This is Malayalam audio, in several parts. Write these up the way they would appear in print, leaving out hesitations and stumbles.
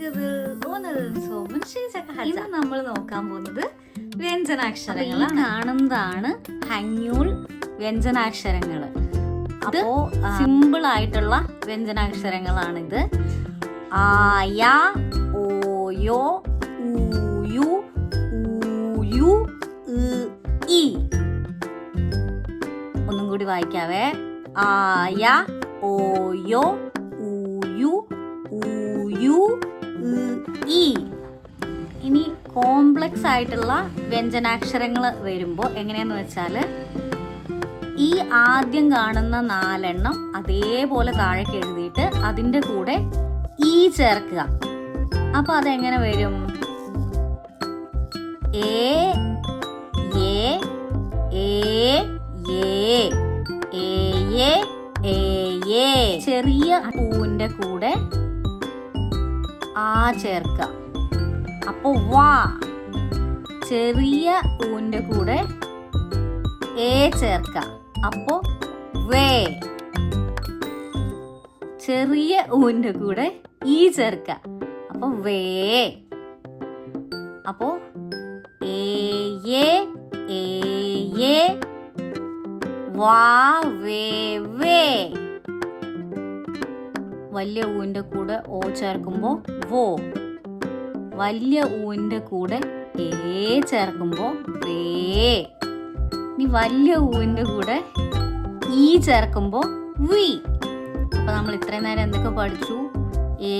ഇന്ന് നമ്മൾ നോക്കാൻ പോകുന്നത് വ്യഞ്ജനാക്ഷരങ്ങളാണ്. കാണുന്നതാണ് ഹന്യൂൾ വ്യഞ്ജനാക്ഷരങ്ങൾ. അപ്പോ സിമ്പിൾ ആയിട്ടുള്ള വ്യഞ്ജനാക്ഷരങ്ങളാണിത്. ആയ, ഓയോ, ഊയു, ഊയു, ഇ. ഒന്നും കൂടി വായിക്കാവേ. ആയ, ഓയോ, ഊയു, ഊയു, ഇ. ഇനി കോംപ്ലക്സ് ആയിട്ടുള്ള വ്യഞ്ജനാക്ഷരങ്ങൾ വരുമ്പോൾ എങ്ങനെയാന്ന് വെച്ചാൽ ഈ ആദ്യം കാണുന്ന 4 എണ്ണം അതേപോലെ താഴേക്ക് എഴുതിയിട്ട് അതിൻ്റെ കൂടെ ഈ ചേർക്കുക. അപ്പൊ അതെങ്ങനെ വരും? A A A A A A A. ചെറിയ ഊവിന്റെ കൂടെ ആ ചേർക്കുക. അപ്പൊ വാ. ചെറിയ ഊവിന്റെ കൂടെ എ ചേർക്ക. അപ്പോ വേ. ചെറിയ ഊവിന്റെ കൂടെ ഈ ചേർക്ക. അപ്പൊ വേ. അപ്പോ ഏ വാ വേ വേ. വലിയ ഊവിന്റെ കൂടെ ഓ ചേർക്കുമ്പോ വോ. വലിയ ഊവിന്റെ കൂടെ ഏ ചേർക്കുമ്പോ വേ. ഇനി വലിയ ഊവിന്റെ കൂടെ ഈ ചേർക്കുമ്പോ വി. അപ്പൊ നമ്മൾ ഇത്രയും നേരം എന്തൊക്കെ പഠിച്ചു? ഏ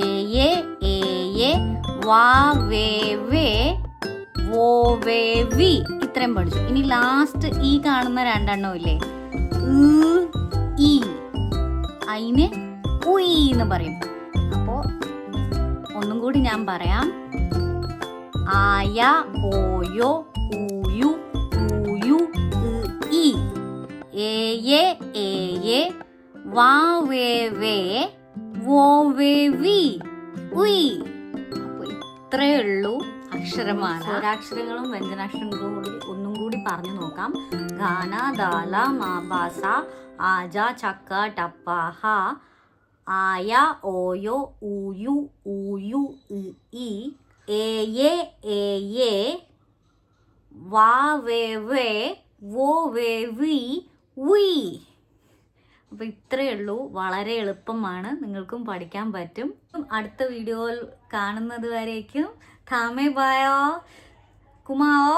വാ വേ വേ വോ വേ വി. ഇത്രയും പഠിച്ചു. ഇനി ലാസ്റ്റ് ഈ കാണുന്ന 2 എണ്ണം ഇല്ലേ, ഈ. അതിന് ഉയ് എന്ന് പറയും. അപ്പോ ഒന്നും കൂടി ഞാൻ പറയാം. ആയ, ഓയോ, ഊയു, ഊയു, ഇ. ഏ വാ വേ വേ വോ വേ വി ഉയ്. അപ്പൊ ഇത്രയേ ഉള്ളൂ അക്ഷരമാല. സ്വരാക്ഷരങ്ങളും വ്യഞ്ജനാക്ഷരങ്ങളും കൂടി ഒന്നും കൂടി പറഞ്ഞു നോക്കാം. ഗാന, ദാല, മാബാസ, ആജ, ചക്ക, ടപ്പ, ഹ. ആയ, ഓയോ, ഊയു, ഊയു, ഇ. ഏ വാ വേ വേ വോ വേ വി ഉയ്. അപ്പോൾ ഇത്രയേ ഉള്ളൂ. വളരെ എളുപ്പമാണ്, നിങ്ങൾക്കും പഠിക്കാൻ പറ്റും. അടുത്ത വീഡിയോയിൽ കാണുന്നത് വരേക്കും താമേ ബായോ കുമാവോ.